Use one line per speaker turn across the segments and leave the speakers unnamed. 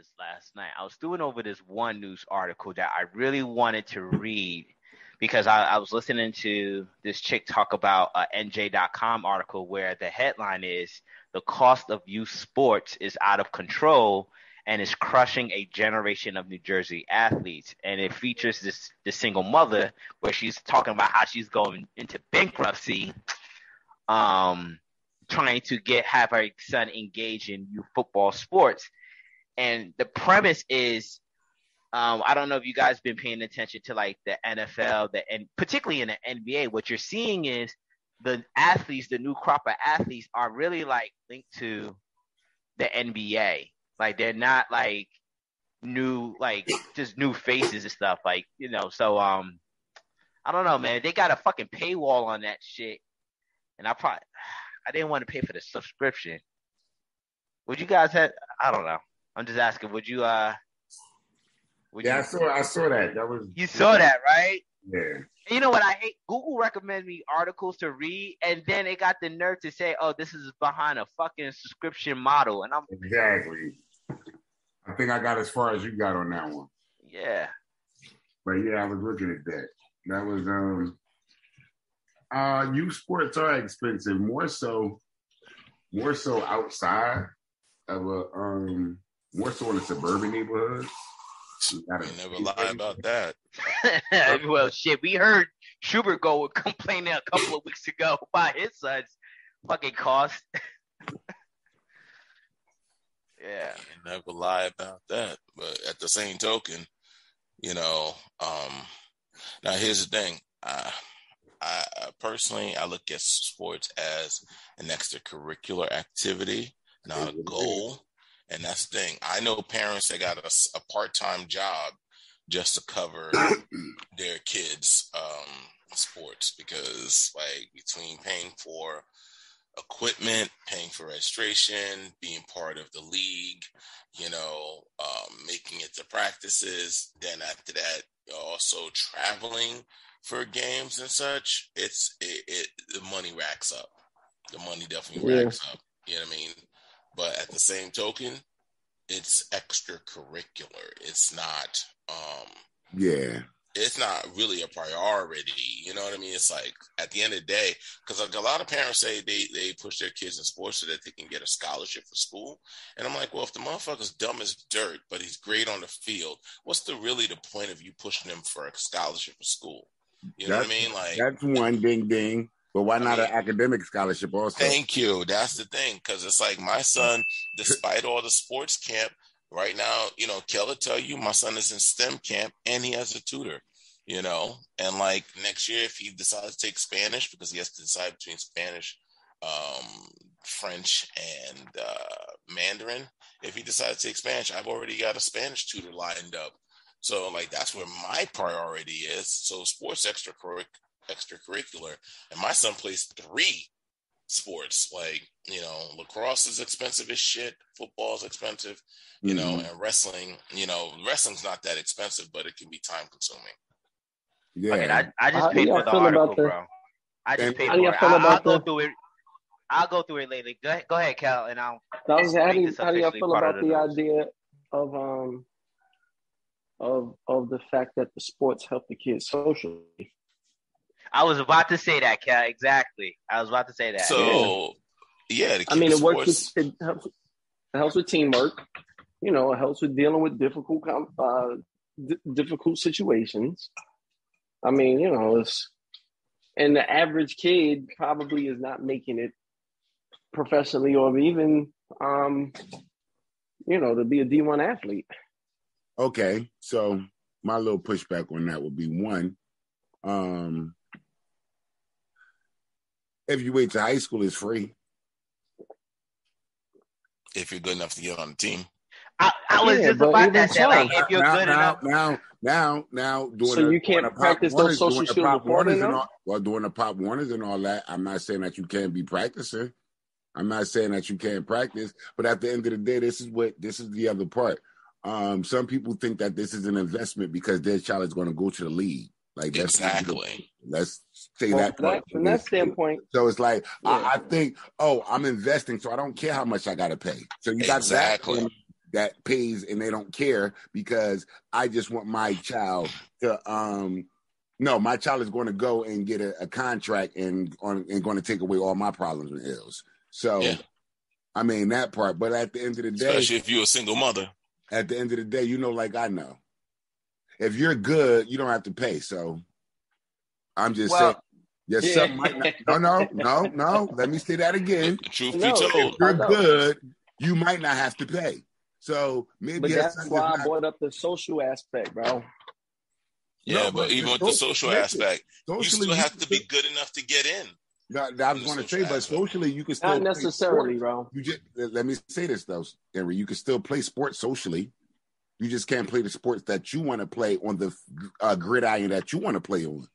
this last night. I was doing over this one news article that I really wanted to read because I was listening to this chick talk about an NJ.com article where the headline is "The cost of youth sports is out of control and is crushing a generation of New Jersey athletes." And it features this single mother where she's talking about how she's going into bankruptcy, trying to have her son engage in youth football sports. And the premise is, I don't know if you guys been paying attention to like the NFL, and particularly in the NBA, what you're seeing is the athletes, the new crop of athletes are really like linked to the NBA. Like they're not like new, like just new faces and stuff. Like, you know, so I don't know, man. They got a fucking paywall on that shit. And I didn't want to pay for the subscription. Would you guys have? I don't know. I'm just asking. Would you? I
saw that. That was.
You saw that, right?
Yeah.
And you know what I hate? Google recommends me articles to read, and then they got the nerve to say, "Oh, this is behind a fucking subscription model," and I'm
exactly. I think I got as far as you got on that one.
Yeah.
But yeah, I was looking at that. That was youth sports are expensive, more so outside of more so in the suburban neighborhoods.
You never lie about that.
Well, shit, we heard Schubert go complaining a couple of weeks ago about his son's fucking cost. Yeah.
You never lie about that. But at the same token, you know, now here's the thing. I personally, I look at sports as an extracurricular activity, not a goal. And that's the thing. I know parents that got a part-time job just to cover their kids' sports, because like between paying for equipment, paying for registration, being part of the league, you know, making it to practices, then after that, also traveling for games and such, the money racks up. The money definitely racks up. You know what I mean? But at the same token, it's extracurricular. It's not, it's not really a priority. You know what I mean? It's like at the end of the day, because like a lot of parents say they push their kids in sports so that they can get a scholarship for school. And I'm like, well, if the motherfucker's dumb as dirt, but he's great on the field, what's really the point of you pushing him for a scholarship for school? You know what I mean? Like
that's one ding ding. But why not an academic scholarship also?
Thank you. That's the thing. Because it's like my son, despite all the sports camp, right now, you know, Kel will tell you my son is in STEM camp and he has a tutor, you know. And like next year, if he decides to take Spanish, because he has to decide between Spanish, French, and Mandarin. If he decides to take Spanish, I've already got a Spanish tutor lined up. So like that's where my priority is. So sports extracurricular, and my son plays 3 sports. Like, you know, lacrosse is expensive as shit, football is expensive, you know, and wrestling, you know, wrestling's not that expensive, but it can be time consuming.
Yeah. Okay, I just paid for the article, bro. I just paid for it. I'll go through it. I'll go through it later. Go ahead, Cal, and I'll.
How do y'all feel about the idea of the fact that the sports help the kids socially?
I was about to say that, Cal. Exactly. I was about to say that.
So, yeah.
I mean, it works. It helps with teamwork. You know, it helps with dealing with difficult situations. I mean, you know, and the average kid probably is not making it professionally or even, you know, to be a D1 athlete.
Okay, so my little pushback on that would be one. If you wait till high school, it's free.
If you're good enough to get on the team.
I was just about that. Like, if you're good enough.
Now, doing
so you can't practice those social skills before
doing the Pop Warners and all that. I'm not saying that you can't be practicing. I'm not saying that you can't practice. But at the end of the day, this is the other part. Some people think that this is an investment because their child is going to go to the league. Like that's
exactly.
Let's say that
from that standpoint.
So it's like I think, I'm investing, so I don't care how much I got to pay. So you got
exactly.
that pays and they don't care because I just want my child to no, my child is going to go and get a contract and going to take away all my problems and ills. So, I mean, that part. But at the end of the day,
especially if you're a single mother,
at the end of the day, like I know, if you're good, you don't have to pay. So, I'm just saying, yes, some might not. No. Let me say that again.
Truth be told,
if you're good, you might not have to pay. So maybe.
But that's why I brought up the social aspect, bro.
Yeah, but even with the social aspect, you still have to be good enough to get in.
I was going to say, but socially, you can still
not necessarily, bro.
You just let me say this though, Henry. You can still play sports socially. You just can't play the sports that you want to play on the gridiron that you want to play on.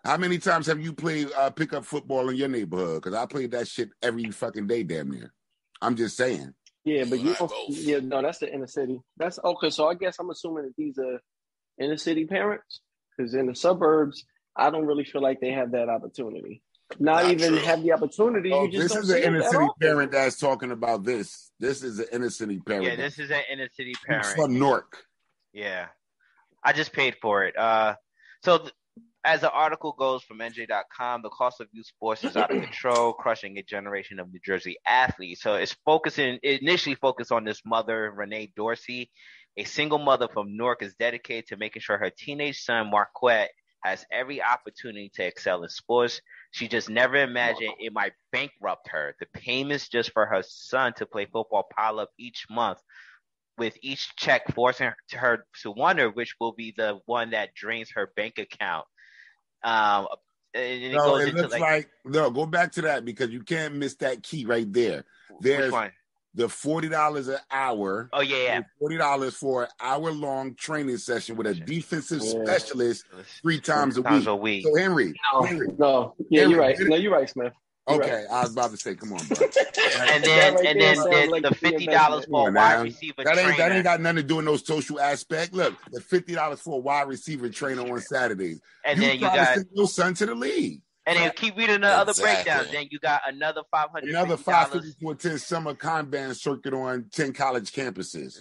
How many times have you played pickup football in your neighborhood? Because I played that shit every fucking day, damn near. I'm just saying.
Yeah, but that's the inner city. That's okay. So I guess I'm assuming that these are inner city parents, because in the suburbs, I don't really feel like they have that opportunity. Not even true. Have the opportunity.
Oh,
you just
this is an inner city parent that's talking about this. This is an inner city parent.
Yeah, this is an inner city parent.
It's from Newark.
Yeah. I just paid for it. As the article goes from NJ.com, the cost of youth sports is out of control, crushing a generation of New Jersey athletes. So it initially focused on this mother, Renee Dorsey. A single mother from Newark is dedicated to making sure her teenage son, Marquette, has every opportunity to excel in sports. She just never imagined it might bankrupt her. The payments just for her son to play football pile up each month, with each check forcing her to wonder which will be the one that drains her bank account.
Go back to that because you can't miss that key right there. There's the $40 an hour.
Oh yeah.
$40 for an hour-long training session with a defensive specialist 3 times a week. So Henry.
You're right. No, you're right, Smith.
Okay, I was about to say, come on, bro.
and then the $50 for a wide receiver trainer.
That ain't got nothing to do with no social aspect. Look, the $50 for a wide receiver trainer on Saturdays.
And then you got
to send your son to the league.
And then keep reading the other breakdowns. Then you got another $550.
Another $550 for 10 summer Kanban circuit on 10 college campuses.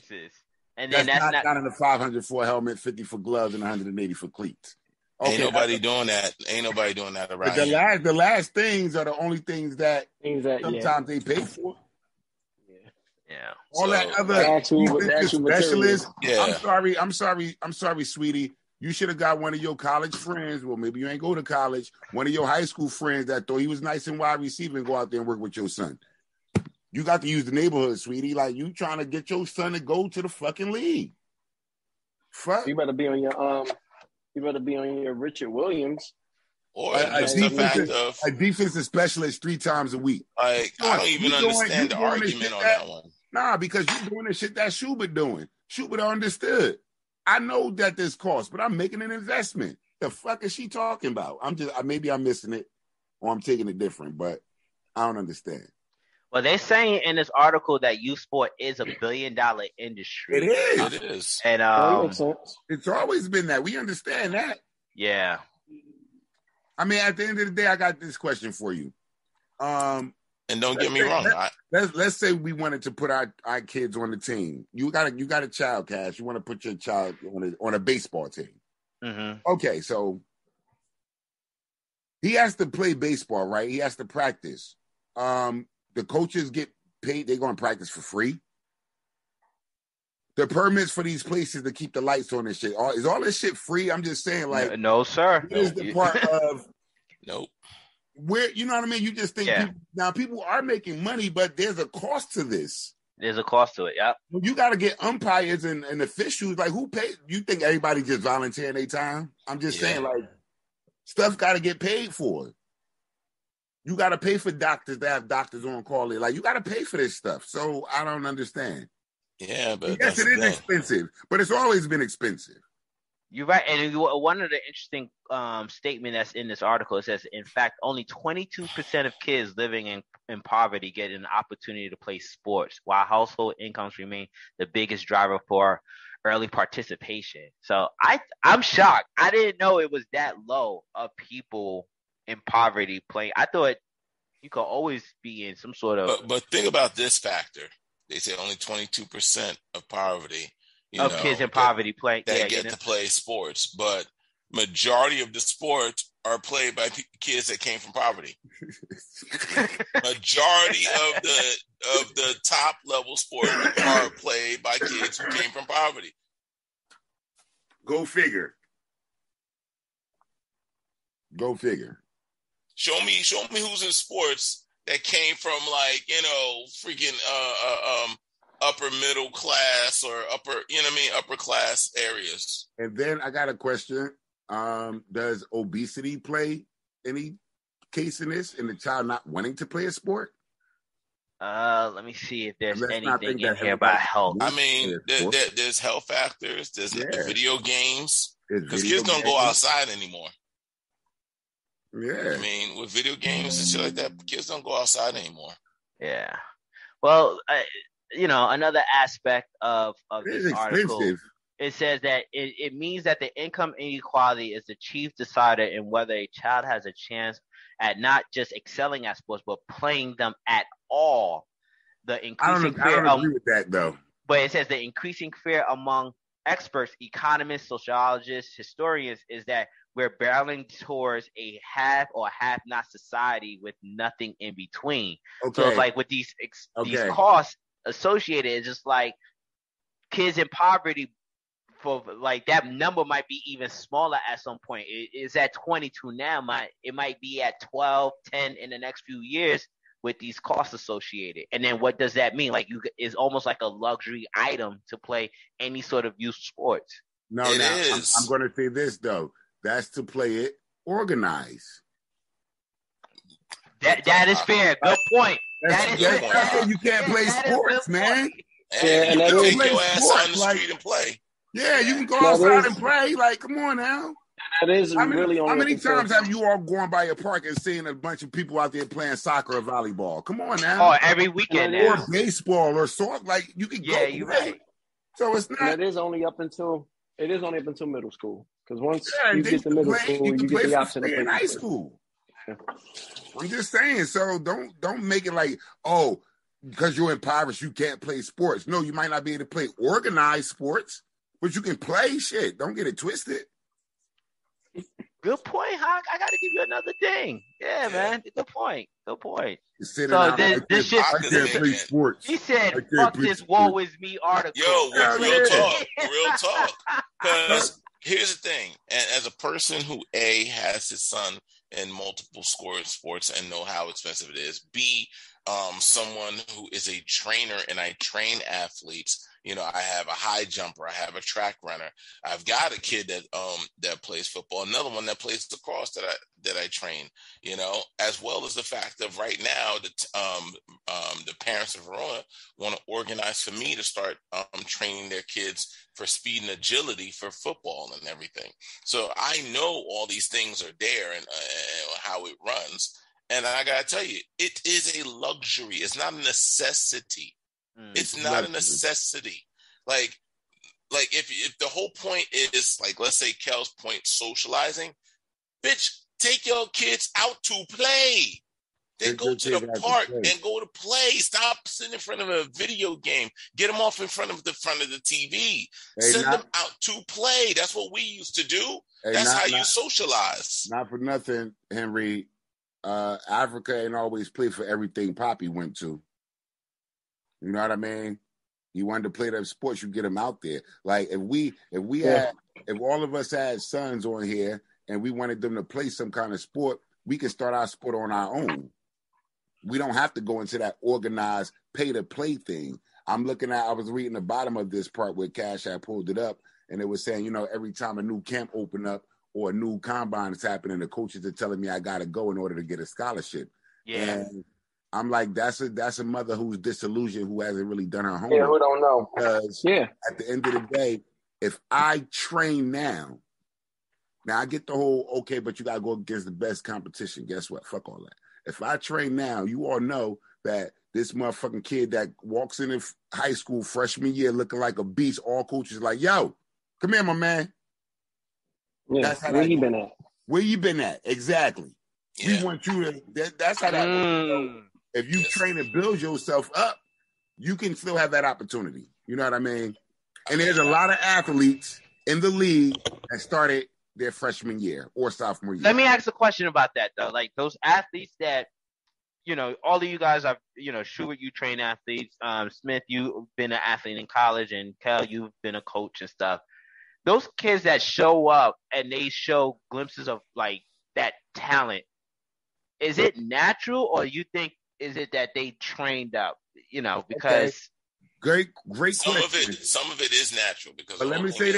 And then that's
not in the $500 for a helmet, $50 for gloves, and $180 for cleats.
Okay. Ain't nobody doing that around
here. The last things are the only things that sometimes they pay for.
Yeah.
All that other specialists. Yeah. I'm sorry, sweetie. You should have got one of your college friends. Well, maybe you ain't go to college. One of your high school friends that thought he was nice and wide receiver and go out there and work with your son. You got to use the neighborhood, sweetie. Like you trying to get your son to go to the fucking league. Fuck.
You better be on your Richard Williams.
Or a
defensive specialist 3 times a week.
Like, I don't even understand the argument on that one.
Nah, because you're doing the shit that Schubert doing. Schubert understood. I know that there's cost, but I'm making an investment. The fuck is she talking about? Maybe I'm missing it or I'm taking it different, but I don't understand.
Well, they're saying in this article that youth sport is $1 billion industry.
It
is.
And
it's always been that. We understand that.
Yeah.
I mean, at the end of the day, I got this question for you.
And don't get me wrong.
Let's say we wanted to put our kids on the team. You got a child, Cash. You want to put your child on a baseball team.
Mm-hmm.
Okay, so he has to play baseball, right? He has to practice. The coaches get paid. They're going to practice for free. The permits for these places to keep the lights on and shit. Is all this shit free? I'm just saying, like,
no, sir.
Here's the part of
nope.
Where, you know what I mean? You just think people are making money, but there's a cost to this.
There's a cost to it, yeah.
You got to get umpires and officials. Like, who pays? You think everybody just volunteering their time? I'm just saying, like, stuff got to get paid for. You got to pay for doctors to have doctors on call. Like, you got to pay for this stuff. So I don't understand.
Yeah, but
yes, it is expensive, but it's always been expensive.
You're right. And one of the interesting statement that's in this article, it says, in fact, only 22% of kids living in poverty get an opportunity to play sports, while household incomes remain the biggest driver for early participation. So I'm shocked. I didn't know it was that low of people in poverty playing. I thought you could always be in some sort of...
But think about this factor. they say only 22% of poverty,
kids in poverty play
that get to play sports, but majority of the sports are played by kids that came from poverty. Majority of the top level sports are played by kids who came from poverty.
Go figure. Go figure.
Show me who's in sports that came from freaking upper middle class or upper class areas.
And then I got a question. Does obesity play any case in this, in the child not wanting to play a sport?
Let me see if there's anything in here about health.
I mean, there's health factors. There's video games, because kids don't go outside anymore.
Yeah,
I mean, with video games and shit like that, kids don't go outside anymore.
Yeah. Well, another aspect of this article, it says that it means that the income inequality is the chief decider in whether a child has a chance at not just excelling at sports, but playing them at all. I don't
agree with that, though.
But it says the increasing fear among experts, economists, sociologists, historians, is that we're barreling towards a have or have not society with nothing in between. Okay. So it's like with these costs associated, it's just like kids in poverty, for like that number might be even smaller at some point. It's at 22 now. It might be at 12, 10 in the next few years with these costs associated. And then what does that mean? Like it's almost like a luxury item to play any sort of youth sports.
No, I'm going to say this though. That's to play it organized.
That is fair. Good point. That is fair.
You can't play sports, man.
Yeah, and you can take your ass out on the street and play.
Yeah, you can go outside and play. Like, come on now.
That is
how many times have you all gone by a park and seen a bunch of people out there playing soccer or volleyball? Come on now.
Oh, every weekend.
Or baseball or soccer. Like, you can go.
You're right.
So it's not.
It is only up until middle school. Because once you get to middle school, you get the option to play
in high school. Yeah. I'm just saying. So don't make it like, oh, because you're impoverished, you can't play sports. No, you might not be able to play organized sports, but you can play shit. Don't get it twisted.
Good point, Hawk. I got to give you another thing. Yeah, man. Good point.
So this shit. I can't play sports.
He said, "Fuck this woe is me" article.
Yo, real talk. Because here's the thing: and as a person who has his son in multiple sports and know how expensive it is, someone who is a trainer and I train athletes. I have a high jumper. I have a track runner. I've got a kid that plays football. Another one that plays lacrosse that I train. As well as the fact of right now the parents of Verona want to organize for me to start training their kids for speed and agility for football and everything. So I know all these things are there and how it runs. And I gotta tell you, it is a luxury. It's not a necessity. It's not a necessity. Like if the whole point is, like, let's say Kel's point, socializing, bitch, take your kids out to play. Then go to the park and go to play. Stop sitting in front of a video game. Get them off in front of the TV. Send them out to play. That's what we used to do. That's how you socialize.
Not for nothing, Henry. Africa ain't always played for everything Poppy went to. You know what I mean? You wanted to play that sports, you get them out there. Like if all of us had sons on here and we wanted them to play some kind of sport, we can start our sport on our own. We don't have to go into that organized pay to play thing. I was reading the bottom of this part where Cash had pulled it up, and it was saying, every time a new camp open up or a new combine is happening, the coaches are telling me I got to go in order to get a scholarship.
Yeah.
And I'm like, that's a mother who's disillusioned, who hasn't really done her homework.
Yeah, who don't know.
Because at the end of the day, if I train now I get the whole, okay, but you got to go against the best competition. Guess what? Fuck all that. If I train now, you all know that this motherfucking kid that walks in high school freshman year looking like a beast, all coaches like, yo, come here, my man.
Yeah, that's how where you been at?
Where you been at? Exactly. Yeah. We want you to, that's how that goes. If you train and build yourself up, you can still have that opportunity. You know what I mean? And there's a lot of athletes in the league that started their freshman year or sophomore year.
Let me ask a question about that, though. Like those athletes that, all of you guys are, Schubert, you train athletes. Smith, you've been an athlete in college, and Kel, you've been a coach and stuff. Those kids that show up and they show glimpses of like that talent, is it natural, or you think is it that they trained up? Because
great question.
Some of it is natural because.
But let me say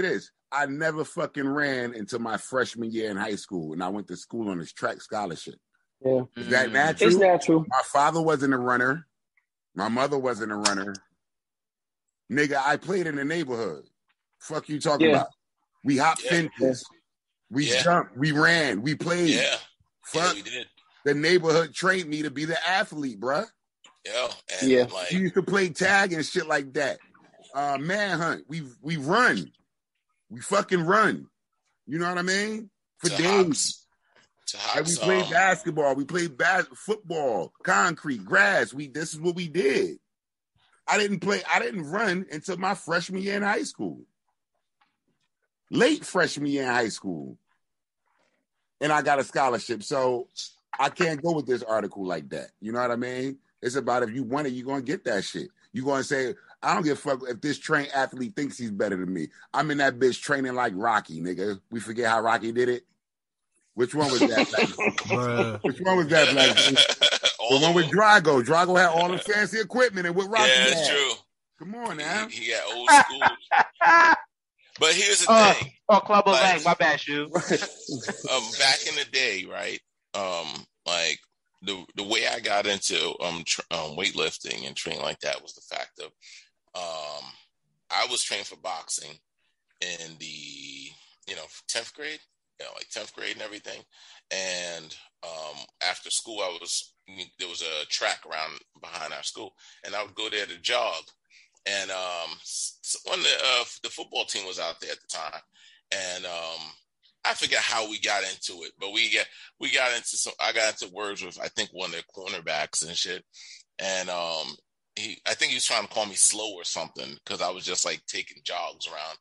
this. I never fucking ran until my freshman year in high school, and I went to school on this track scholarship.
Yeah,
is that natural?
It's natural.
My father wasn't a runner. My mother wasn't a runner. Nigga, I played in the neighborhood. Fuck you talking about? We hopped fences. We jumped. We ran. We played.
Yeah.
Fuck.
Yeah, we did.
The neighborhood trained me to be the athlete, bruh.
Yeah.
We used to play tag and shit like that. Manhunt. We run. We fucking run. You know what I mean? For days. Like we played basketball. We played football, concrete, grass. This is what we did. I didn't run until my freshman year in high school. Late freshman year in high school. And I got a scholarship. So I can't go with this article like that. You know what I mean? It's about if you want it, you're going to get that shit. You're going to say, I don't give a fuck if this trained athlete thinks he's better than me. I'm in that bitch training like Rocky, nigga. We forget how Rocky did it? Which one was that? Which one was that, Black? The one with Drago. Drago had all the fancy equipment and with Rocky.
Yeah, that's true.
Come on now.
He got old school. But here's the thing.
Club of Lang, my bad, Shoe.
Back in the day, right? Like the way I got into weightlifting and training like that was the fact of I was trained for boxing in the 10th grade. Like 10th grade and everything. And after school, there was a track around behind our school, and I would go there to jog. And the football team was out there at the time, and I forget how we got into it, but I got into words with I think one of their cornerbacks and shit, and I think he was trying to call me slow or something because I was just like taking jogs around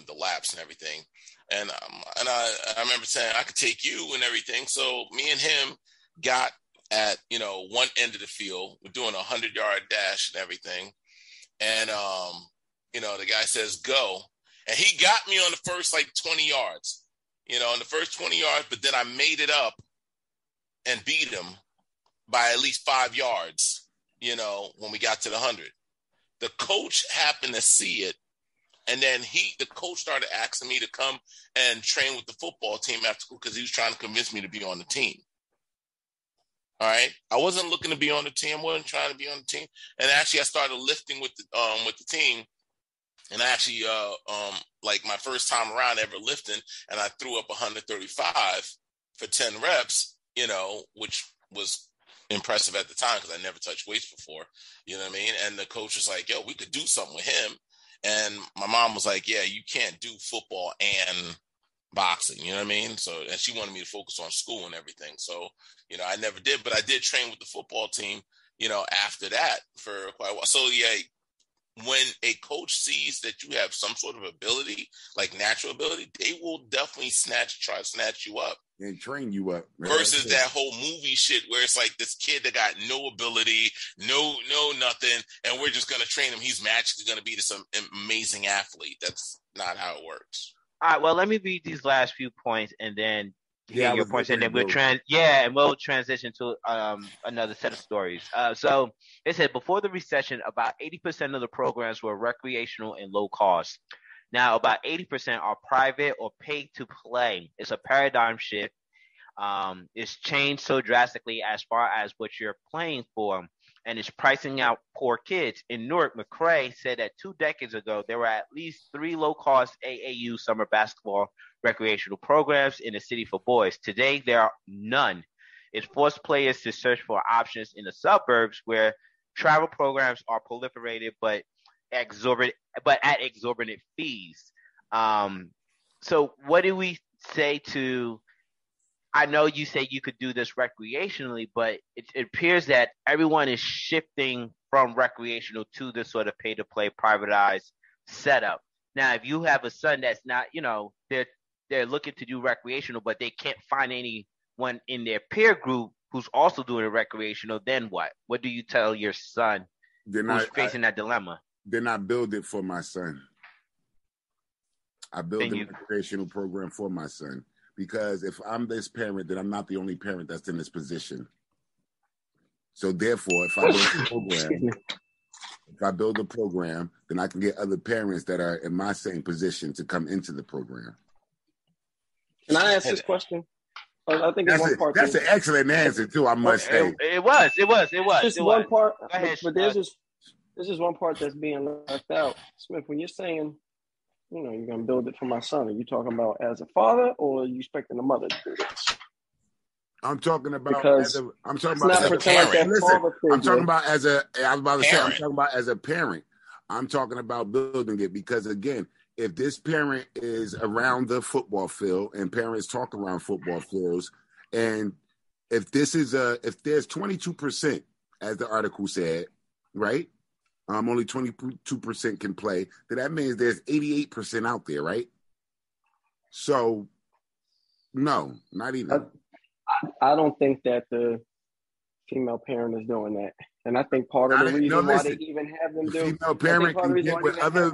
the laps and everything. And I remember saying I could take you and everything. So me and him got at one end of the field. We're doing a 100-yard dash and everything. And the guy says go, and he got me on the first 20 yards. On the first 20 yards, but then I made it up and beat him by at least 5 yards. When we got to the 100, the coach happened to see it. And then the coach started asking me to come and train with the football team after school because he was trying to convince me to be on the team. All right. I wasn't looking to be on the team. I wasn't trying to be on the team. And actually, I started lifting with the team. And I actually, my first time around ever lifting, and I threw up 135 for 10 reps, which was impressive at the time because I never touched weights before. You know what I mean? And the coach was like, yo, we could do something with him. And my mom was like, yeah, you can't do football and boxing. You know what I mean? So, and she wanted me to focus on school and everything. So, I never did, but I did train with the football team, after that for quite a while. So, yeah, when a coach sees that you have some sort of ability, like natural ability, they will definitely try to snatch you up.
And train you up.
Versus that whole movie shit where it's like this kid that got no ability, no nothing, and we're just going to train him. He's magically going to be this amazing athlete. That's not how it works.
All right, well, let me read these last few points and then hear your points, and then we'll transition to another set of stories. So it said before the recession, about 80% of the programs were recreational and low cost. Now, about 80% are private or paid to play. It's a paradigm shift. It's changed so drastically as far as what you're playing for, and it's pricing out poor kids. In Newark, McCrae said that 2 decades ago, there were at least 3 low-cost AAU summer basketball recreational programs in the city for boys. Today, there are none. It forced players to search for options in the suburbs where travel programs are proliferated, but at exorbitant fees. So what do we say to I know you say you could do this recreationally, but it appears that everyone is shifting from recreational to this sort of pay-to-play privatized setup. Now, if you have a son that's not, they're looking to do recreational, but they can't find anyone in their peer group who's also doing a recreational, then what? What do you tell your son who's facing that dilemma?
Then I build it for my son. I build a recreational program for my son. Because if I'm this parent, then I'm not the only parent that's in this position. So therefore, if I build a program, then I can get other parents that are in my same position to come into the program.
Can I ask this question? I think
that's an excellent answer too. I must say
it was.
Just one part, but there's just one part that's being left out. Smith, when you're saying, you're going to build it for my son. Are you talking about as a father, or are you expecting a mother to do this?
I'm talking about
because
I'm talking about as a parent. Listen, I'm talking about as a parent. I'm talking about building it because, again, if this parent is around the football field and parents talk around football fields, and if there's 22%, as the article said, right? Only 22% can play. Then that means there's 88% out there, right? So, no, not even.
I don't think that the female parent is doing that, and I think part of the reason why they even have them do
female parent can get with other.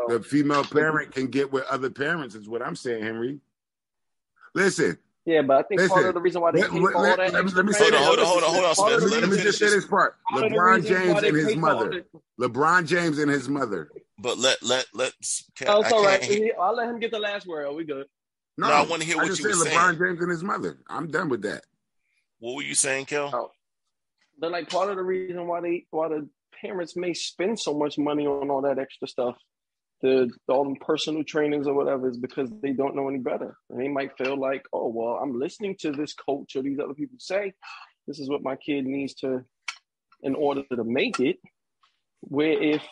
The female parent can get with other parents, is what I'm saying, Henry. Listen.
Yeah, but I think part of the reason why they keep all that.
Let me say that. Hold on. Let me just say this part. LeBron James and his mother. LeBron James and his mother.
But let's.
Oh, it's all right. I'll let him get the last word. We good.
No, I want to hear what you were saying.
LeBron James and his mother. I'm done with that.
What were you saying, Kel?
Oh. But like part of the reason why the parents may spend so much money on all that extra stuff, all them personal trainings or whatever, is because they don't know any better. And they might feel like, oh, well, I'm listening to this coach or these other people say, this is what my kid needs to, in order to make it. Where if,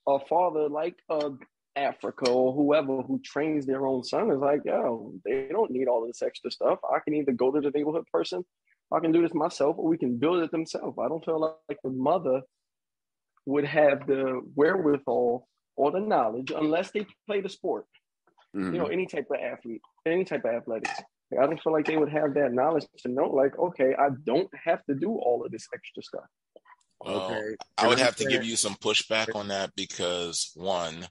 a father like Africa or whoever who trains their own son is like, yo, they don't need all of this extra stuff. I can either go to the neighborhood person, I can do this myself, or we can build it themselves. I don't feel like the mother would have the wherewithal or the knowledge, unless they play the sport, any type of athlete, any type of athletics. I don't feel like they would have that knowledge to know, like, okay, I don't have to do all of this extra stuff.
Okay, I would have to give you some pushback on that because one,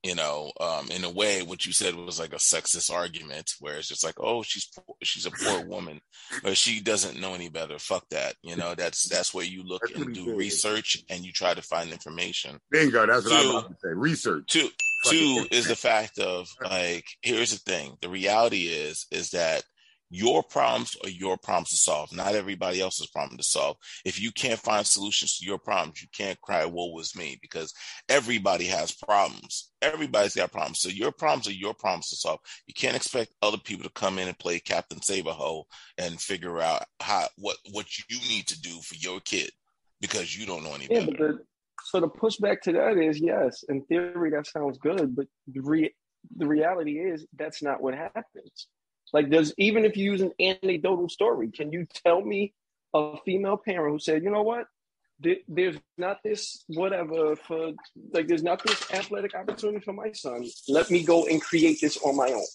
in a way, what you said was like a sexist argument where it's just like, oh, she's a poor woman, but she doesn't know any better. Fuck that. That's where you look and do research and you try to find information.
Bingo. That's what I'm about to say. Research.
Two is the fact of like, here's the thing. The reality is that your problems are your problems to solve, not everybody else's problem to solve. If you can't find solutions to your problems, you can't cry, woe is me, because everybody has problems. Everybody's got problems. So your problems are your problems to solve. You can't expect other people to come in and play Captain Save-A-Ho and figure out what you need to do for your kid because you don't know any better.
So the pushback to that is, yes, in theory, that sounds good, but the reality is that's not what happens. Like, even if you use an anecdotal story, can you tell me a female parent who said, you know what, there's not this whatever there's not this athletic opportunity for my son. Let me go and create this on my own.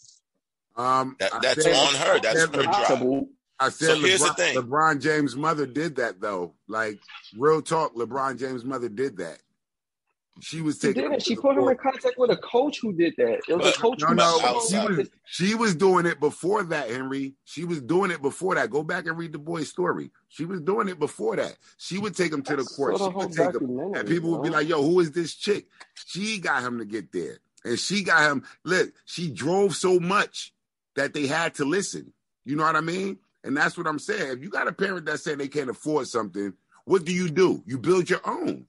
That's on her. That's her job.
I said, so here's the thing. LeBron James' mother did that, though. Like, real talk, LeBron James' mother did that. She was taking.
She put him in contact with a coach who did that. It was a coach
she was doing it before that, Henry. She was doing it before that. Go back and read the boy's story. She was doing it before that. She would take him to the court. She would take him, and people would be like, "Yo, who is this chick?" She got him to get there, and she got him. Look, she drove so much that they had to listen. You know what I mean? And that's what I'm saying. If you got a parent that's saying they can't afford something, what do? You build your own.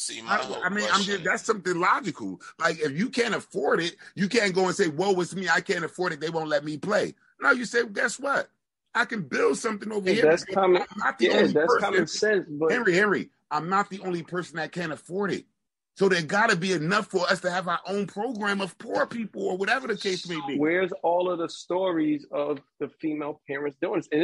See,
that's something logical. Like, if you can't afford it, you can't go and say, "Woe, it's me. I can't afford it. They won't let me play." No, you say, "Guess what? I can build something over here."
That's common sense. But
Henry, I'm not the only person that can't afford it. So there got to be enough for us to have our own program of poor people or whatever the case may be.
Where's all of the stories of the female parents doing this? And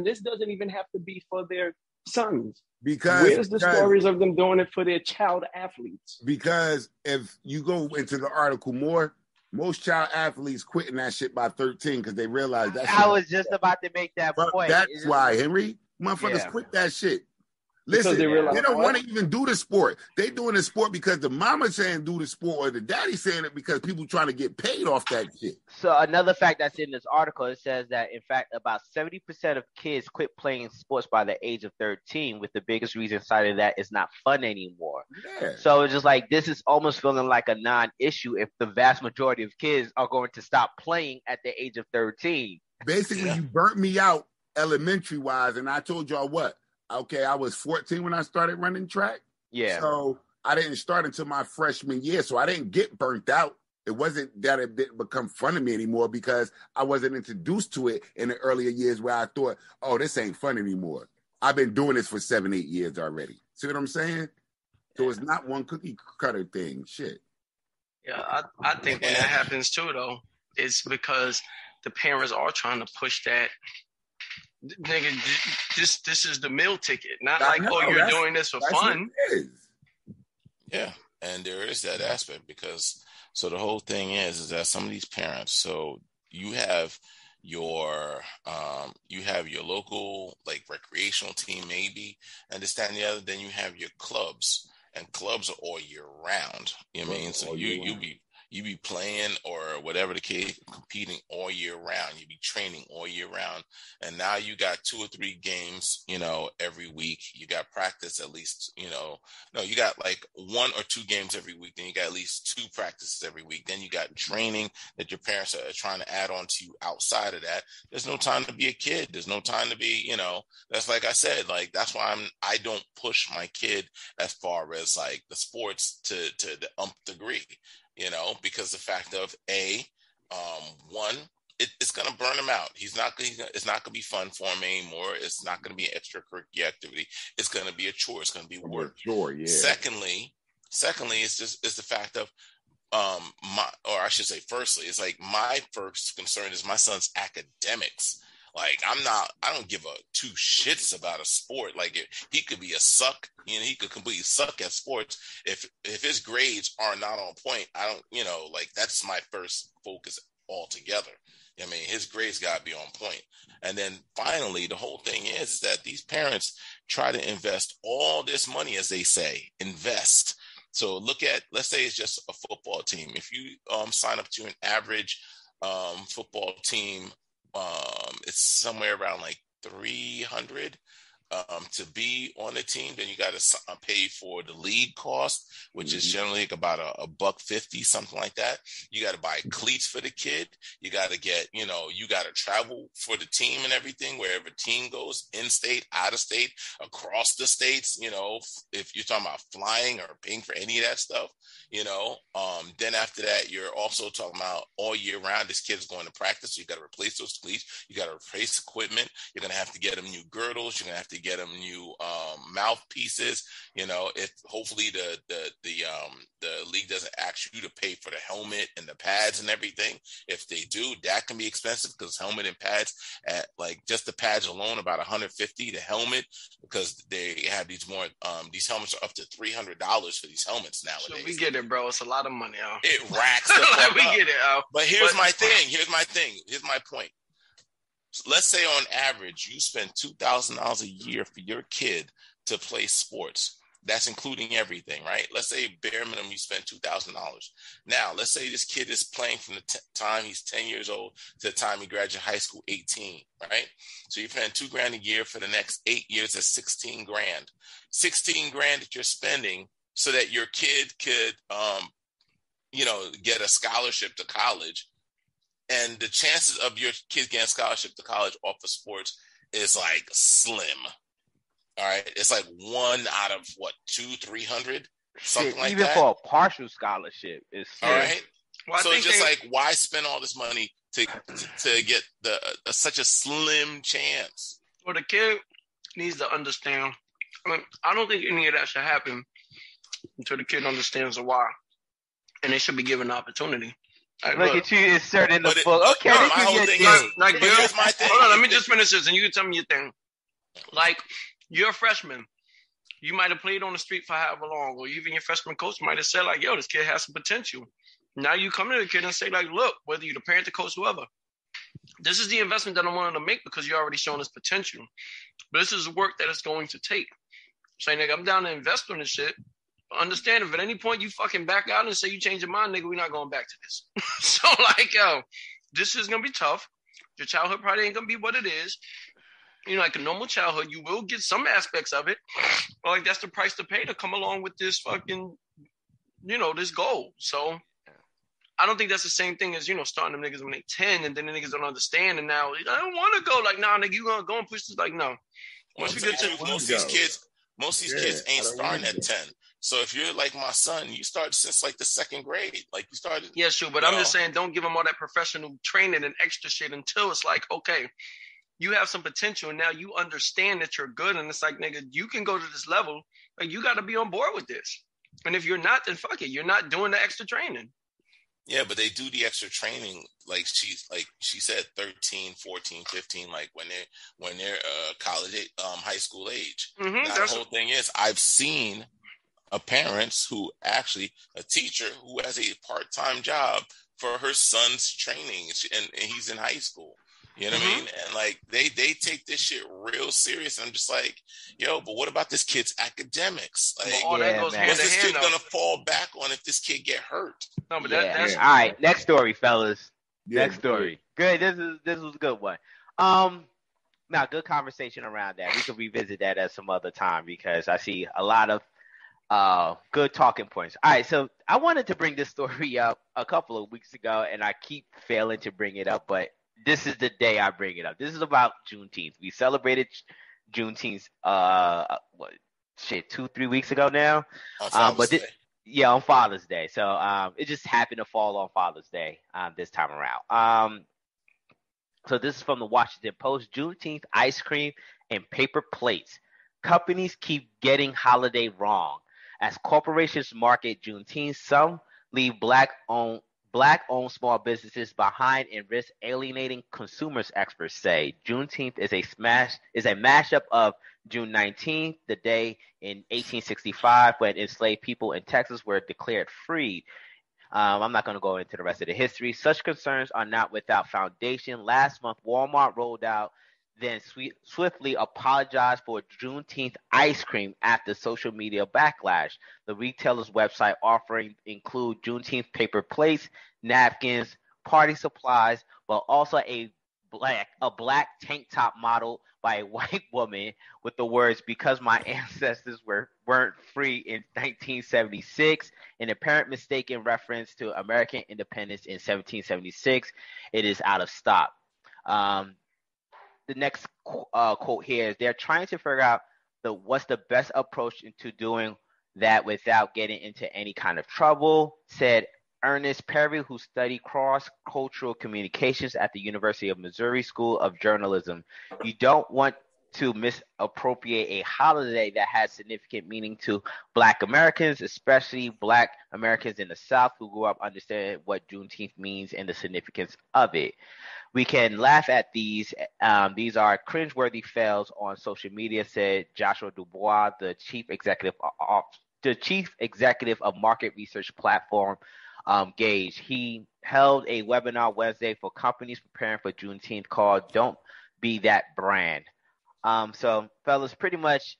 this doesn't even have to be for their sons. Where's the stories of them doing it for their child athletes?
Because if you go into the article more, most child athletes quitting that shit by 13 because they realize that.
I was just about to make that point.
That's why, Henry, motherfuckers quit that shit. Listen, they don't want to even do the sport. They doing the sport because the mama saying do the sport or the daddy saying it because people trying to get paid off that shit.
So another fact that's in this article, it says that, in fact, about 70% of kids quit playing sports by the age of 13, with the biggest reason cited that it's not fun anymore. Yeah. So it's just like this is almost feeling like a non-issue if the vast majority of kids are going to stop playing at the age of 13.
Basically, you burnt me out elementary-wise, and I told y'all what? Okay, I was 14 when I started running track.
Yeah.
So I didn't start until my freshman year. So I didn't get burnt out. It wasn't that it didn't become fun to me anymore because I wasn't introduced to it in the earlier years where I thought, oh, this ain't fun anymore. I've been doing this for 7-8 years already. See what I'm saying? So it's not one cookie cutter thing. Shit.
Yeah, I think when that happens too, though, it's because the parents are trying to push that. Nigga, this is the meal ticket, not like, you're doing this for fun.
Yeah, and there is that aspect because so the whole thing is that some of these parents, so you have your local like recreational team maybe, and this, that, and the other, then you have your clubs, and clubs are all year round. You know what I mean? So you be playing or whatever the case, competing all year round. You be training all year round. And now you got 2 or 3 games, every week. You got practice at least, you got like 1 or 2 games every week. Then you got at least 2 practices every week. Then you got training that your parents are trying to add on to you outside of that. There's no time to be a kid. There's no time to be, that's like I said, like, that's why I don't push my kid as far as like the sports to the nth degree. Because the fact of one, it's going to burn him out. It's not going to be fun for him anymore. It's not going to be an extracurricular activity. It's going to be a chore. It's going to be work.
Sure, yeah.
Secondly, it's the fact of firstly, it's like my first concern is my son's academics. Like I don't give a 2 shits about a sport. Like he could be a suck, he could completely suck at sports. If his grades are not on point, I don't, like that's my first focus altogether. I mean, his grades got to be on point. And then finally, the whole thing is that these parents try to invest all this money, as they say, invest. So let's say it's just a football team. If you sign up to an average football team, it's somewhere around like 300 to be on the team. Then you got to pay for the league cost, which is generally like about $150, something like that. You got to buy cleats for the kid. You got to get, you got to travel for the team and everything, wherever team goes, in state, out of state, across the states. If you're talking about flying or paying for any of that stuff, then after that, you're also talking about all year round, this kid's going to practice. So you got to replace those cleats. You got to replace equipment. You're going to have to get them new girdles. You're going to have to get them new mouthpieces. If hopefully the league doesn't ask you to pay for the helmet and the pads and everything. If they do, that can be expensive because helmet and pads at like just the pads alone about $150. The helmet, because they have these helmets are up to $300 for these helmets nowadays.
So we get it, bro. It's a lot of money.
It racks the fuck
we
up.
Get it.
But here's my thing. Here's my point. Let's say on average, you spend $2,000 a year for your kid to play sports. That's including everything, right? Let's say bare minimum, you spend $2,000. Now, let's say this kid is playing from the time he's 10 years old to the time he graduates high school, 18, right? So you're paying $2,000 a year for the next 8 years. That's $16,000. $16,000 that you're spending so that your kid could, get a scholarship to college. And the chances of your kid getting a scholarship to college off of sports is like slim. All right. It's like 1 out of 200-300, something like
even
that.
Even for a partial scholarship, it's
all right. Well, so it's just like, why spend all this money to get such a slim chance?
Well, the kid needs to understand. I mean, I don't think any of that should happen until the kid understands the why. And they should be given the opportunity.
Like, look at you inserting the book. Okay,
my whole thing is, here's my thing.
Hold on, let me just finish this, and you can tell me your thing. Like, you're a freshman. You might have played on the street for however long, or even your freshman coach might have said, like, yo, this kid has some potential. Now you come to the kid and say, like, look, whether you're the parent, the coach, whoever, this is the investment that I wanted to make because you're already showing this potential. But this is the work that it's going to take. Saying, nigga, I'm down to invest on this shit. Understand, if at any point you fucking back out and say you change your mind, nigga, we're not going back to this. So, like, yo, this is going to be tough. Your childhood probably ain't going to be what it is. You know, like a normal childhood, you will get some aspects of it. But, like, that's the price to pay to come along with this fucking, you know, this goal. So, I don't think that's the same thing as, you know, starting them niggas when they 10 and then the niggas don't understand. And now, I don't want to go. Like, nah, nigga, you going to go and push this? Like, no.
Once we get to most of these kids ain't starting at 10. So if you're like my son, you start since like the second grade. Like you started.
Yeah, sure. But I'm just saying, don't give them all that professional training and extra shit until it's like, okay, you have some potential. And now you understand that you're good. And it's like, nigga, you can go to this level. Like, you got to be on board with this. And if you're not, then fuck it. You're not doing the extra training.
Yeah, but they do the extra training. Like she said, 13, 14, 15, like when they're college, high school age.
Mm-hmm,
now, the whole thing is, I've seen parents who actually, a teacher who has a part-time job for her son's training, and he's in high school. You know what I mean? And like they take this shit real serious. And I'm just like, yo, but what about this kid's academics? Like, what's this kid gonna fall back on if this kid get hurt?
No, but that's
all right. Next story, fellas. Next story. Good. This was a good one. Now good conversation around that. We could revisit that at some other time because I see a lot of good talking points. All right, so I wanted to bring this story up a couple of weeks ago, and I keep failing to bring it up, but this is the day I bring it up. This is about Juneteenth. We celebrated Juneteenth 2-3 weeks ago now.
On
Father's Day. So it just happened to fall on Father's Day this time around. So this is from the Washington Post. Juneteenth ice cream and paper plates. Companies keep getting holiday wrong. As corporations market Juneteenth, some leave black-owned small businesses behind and risk alienating consumers, experts say. Juneteenth is a mashup of June 19th, the day in 1865 when enslaved people in Texas were declared free. I'm not going to go into the rest of the history. Such concerns are not without foundation. Last month, Walmart rolled out, then swiftly apologized for Juneteenth ice cream after social media backlash. The retailer's website offering include Juneteenth paper plates, napkins, party supplies, but also a black tank top model by a white woman with the words, "Because my ancestors weren't free in 1976," an apparent mistaken reference to American independence in 1776. It is out of stock. The next quote here is, they're trying to figure out what's the best approach into doing that without getting into any kind of trouble, said Ernest Perry, who studied cross-cultural communications at the University of Missouri School of Journalism. You don't want to misappropriate a holiday that has significant meaning to Black Americans, especially Black Americans in the South who grew up understanding what Juneteenth means and the significance of it. We can laugh at these. These are cringeworthy fails on social media, said Joshua Dubois, the chief executive of market research platform Gauge. He held a webinar Wednesday for companies preparing for Juneteenth called "Don't Be That Brand." So, fellas, pretty much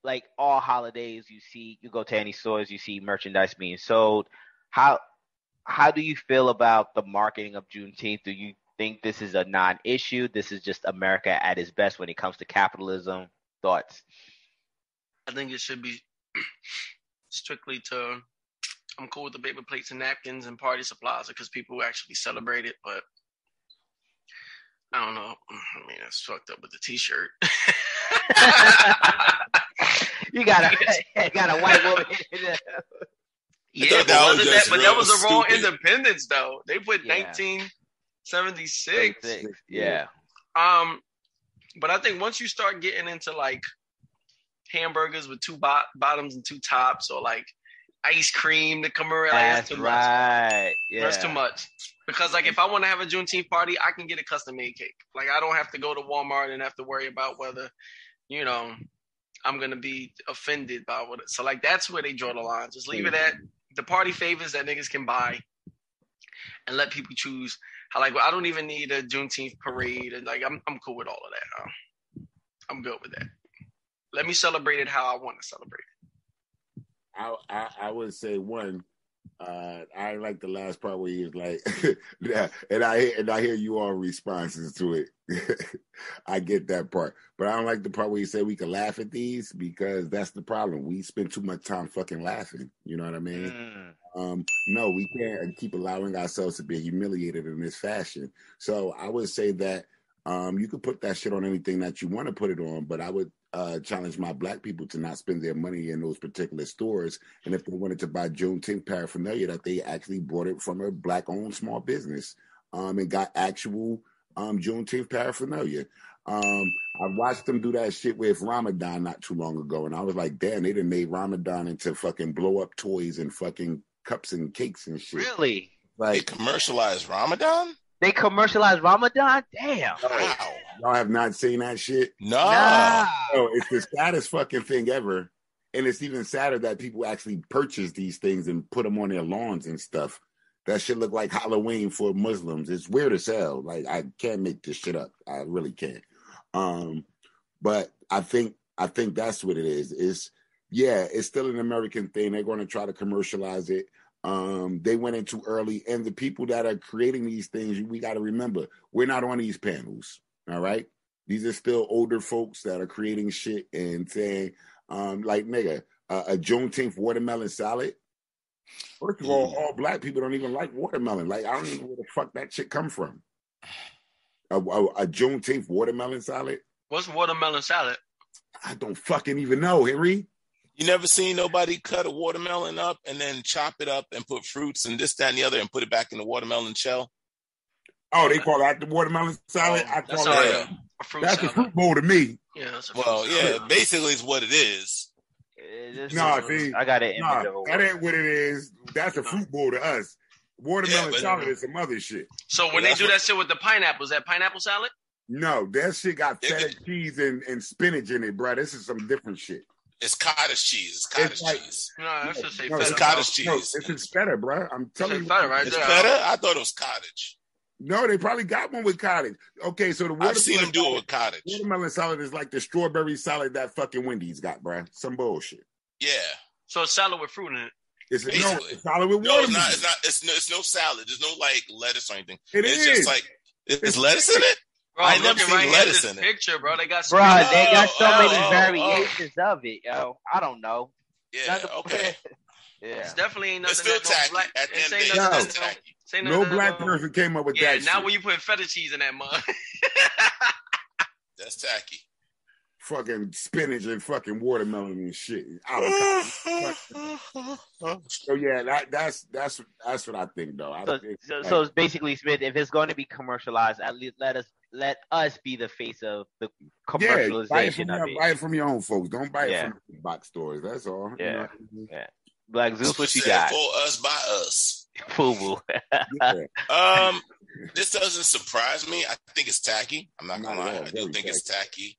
like all holidays, you go to any stores, you see merchandise being sold. How do you feel about the marketing of Juneteenth? Do you think this is a non-issue? This is just America at its best when it comes to capitalism? Thoughts?
I think it should be strictly to, I'm cool with the paper plates and napkins and party supplies because people actually celebrate it, but I don't know. I mean, it's fucked up with the T-shirt.
You got a white woman.
Yeah, but that was a wrong independence, though. They put 1976.
Yeah.
But I think once you start getting into like hamburgers with two bottoms and two tops, or like ice cream to come around.
That's right. Yeah.
That's too much. Because like if I want to have a Juneteenth party, I can get a custom made cake. Like I don't have to go to Walmart and have to worry about whether, you know, I'm gonna be offended by what. So like that's where they draw the line. Just leave it at the party favors that niggas can buy, and let people choose. I don't even need a Juneteenth parade, and like I'm cool with all of that. I'm good with that. Let me celebrate it how I want to celebrate it.
I would say one. I like the last part where he was like, yeah, and I hear you all responses to it. I get that part, but I don't like the part where you say we can laugh at these, because that's the problem. We spend too much time fucking laughing. You know what I mean? No, we can't keep allowing ourselves to be humiliated in this fashion. So I would say that you could put that shit on anything that you want to put it on, but I would challenge my black people to not spend their money in those particular stores. And if they wanted to buy Juneteenth paraphernalia, that they actually bought it from a black-owned small business and got actual Juneteenth paraphernalia. I watched them do that shit with Ramadan not too long ago, and I was like, damn, they done made Ramadan into fucking blow-up toys and fucking cups and cakes and shit.
Really?
Like, they commercialized Ramadan?
They commercialized Ramadan? Damn.
Wow.
Y'all have not seen that shit?
No.
Oh, it's the saddest fucking thing ever. And it's even sadder that people actually purchase these things and put them on their lawns and stuff. That shit look like Halloween for Muslims. It's weird as hell. Like, I can't make this shit up. I really can't. But I think that's what it is. It's still an American thing. They're going to try to commercialize it. They went in too early, and the people that are creating these things, we got to remember, we're not on these panels. All right, these are still older folks that are creating shit and saying, like, nigga, a Juneteenth watermelon salad. First of all black people don't even like watermelon. Like, I don't even know where the fuck that shit come from. A Juneteenth watermelon salad.
What's watermelon salad?
I don't fucking even know, Henry.
You never seen nobody cut a watermelon up and then chop it up and put fruits and this, that, and the other and put it back in the watermelon shell?
Oh, they call that the watermelon salad? I call that
a fruit
that's
salad.
A fruit bowl to me.
Yeah, that's a fruit salad.
Basically it's what it is.
I got it.
That ain't what it is. That's a fruit bowl to us. Watermelon salad is some other shit.
So when they do that shit with the pineapples, that pineapple salad?
No, that shit got feta cheese and spinach in it, bro. This is some different shit.
It's cottage cheese. It's cottage cheese.
No, that's just say
feta.
It's
cottage cheese.
No, it's feta, bro. I'm telling you.
Feta, right?
It's feta? I thought it was cottage.
No, they probably got one with cottage. Okay, so
I've seen them do it with cottage.
Watermelon salad is like the strawberry salad that fucking Wendy's got, bro. Some bullshit.
Yeah.
So it's salad with fruit in it.
It's salad with watermelon.
No, it's not. It's no salad. There's no like lettuce or anything.
It's
just like it's lettuce in it.
Bro,
I never seen lettuce in it.
Picture, bro. They got
so many variations of it, yo. I don't know.
Yeah. Okay.
Yeah.
It's definitely ain't nothing.
It's still tacky.
Black,
at the end of the day, it's tacky.
No black person came up with that.
Yeah. Now
shit.
when you put feta cheese in that mug,
that's tacky.
Fucking spinach and fucking watermelon and shit. So yeah, that's what I think though.
So it's basically, Smith, if it's going to be commercialized, at least let us be the face of the commercialization of it.
Buy it from your own folks. Don't buy it from the box stores. That's all.
Yeah. Yeah. Black Zeus, what you got?
For us, by us.
Fubu.
This doesn't surprise me. I think it's tacky. I'm not gonna lie. I do think it's tacky.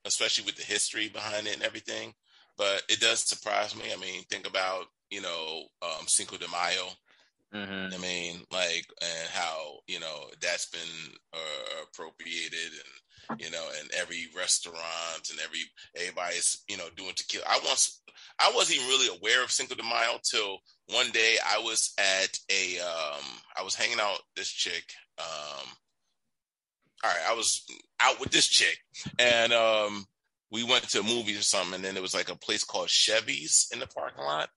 Especially with the history behind it and everything. But it does surprise me. I mean, think about, Cinco de Mayo. Mm-hmm. I mean, and how, that's been appropriated and, in every restaurant and everybody's, doing tequila. I wasn't even really aware of Cinco de Mayo till one day I was at I was hanging out with this chick. I was out with this chick and we went to movies or something, and then there was like a place called Chevy's in the parking lot,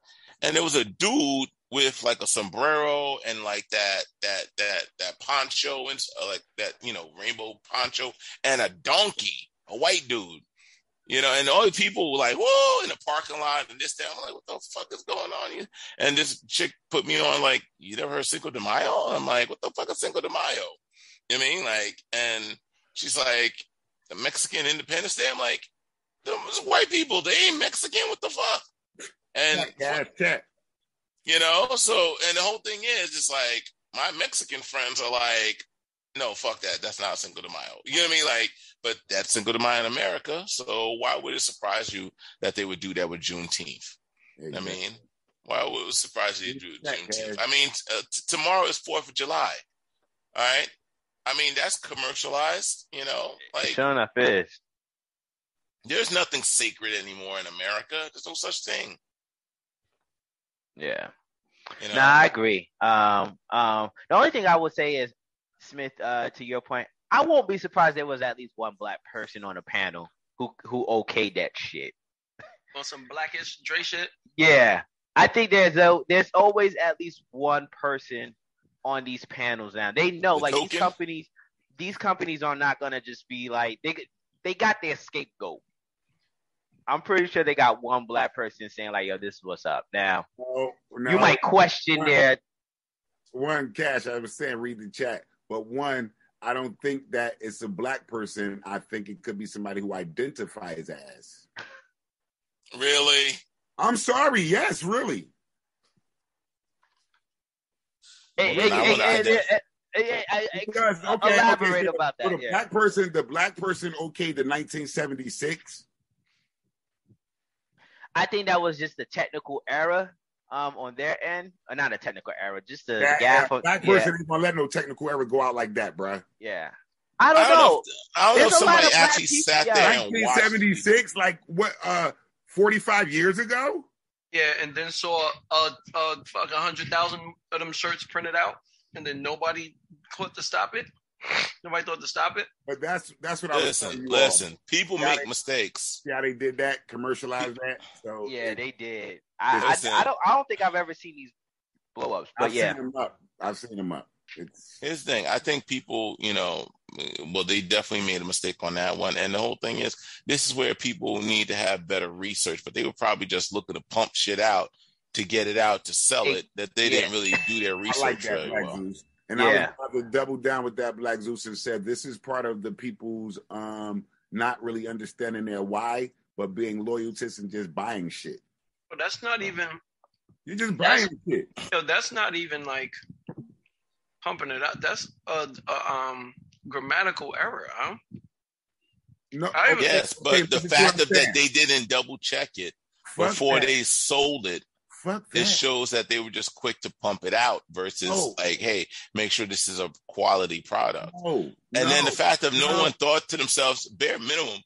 and there was a dude with like a sombrero and like that poncho and like that rainbow poncho and a donkey, a white dude, and all the people were like, whoa, in the parking lot and this, that. I'm like, what the fuck is going on here? And this chick put me on like, you never heard Cinco de Mayo? I'm like, what the fuck is Cinco de Mayo? You know what I mean? Like, and she's like, the Mexican Independence Day? I'm like, Those white people, they ain't Mexican. What the fuck? And
check.
You know, so and the whole thing is, it's like my Mexican friends are like, no, fuck that. That's not Cinco de Mayo. You know what I mean? Like, but that's Cinco de Mayo in America. So why would it surprise you that they would do that with Juneteenth? Exactly. I mean, why would it surprise you to do Juneteenth? I mean, tomorrow is 4th of July. All right. I mean, that's commercialized, you know, like
sure enough is.
There's nothing sacred anymore in America. There's no such thing.
Yeah.
You know?
No, I agree. The only thing I would say is, Smith, to your point, I won't be surprised there was at least one black person on the panel who okayed that shit.
On some blackish Dre shit?
Yeah. I think there's always at least one person on these panels now. They know, like, these companies are not gonna just be like, they got their scapegoat. I'm pretty sure they got one black person saying like, yo, this is what's up. Now, you might question their...
One, Cash, I was saying, read the chat. But one, I don't think that it's a black person. I think it could be somebody who identifies as.
Really?
I'm sorry. Yes, really.
Elaborate about that.
So the black person okayed the 1976.
I think that was just the technical error on their end. Or not a technical error, just the gap.
Black person ain't gonna let no technical error go out like that, bruh.
Yeah. I don't know.
I don't know if somebody actually sat there and watched
1976, like what, 45 years ago?
Yeah, and then saw fuck 100,000 of them shirts printed out, and then nobody thought to stop it. Nobody thought to stop it.
But that's what I was saying.
Listen, people make mistakes.
Yeah, they did that, commercialized that. So
yeah, they did. I don't think I've ever seen these blow ups. But
I've seen them up.
Here's the thing. I think people, you know, well, they definitely made a mistake on that one. And the whole thing is, this is where people need to have better research, but they were probably just looking to pump shit out to get it out to sell it, that they didn't really do their research
like that,
very
Black
well.
Zeus. And I was about to double down with that, Black Zeus, and said this is part of the people's not really understanding their why, but being loyalists and just buying shit.
But that's not even...
You're just buying shit.
Yo, that's not even like pumping it out. That's a grammatical error, huh?
No,
yes, but the fact of that they didn't double check it before they sold it, it shows that they were just quick to pump it out versus like, hey, make sure this is a quality product. Then the fact of no one thought to themselves, bare minimum,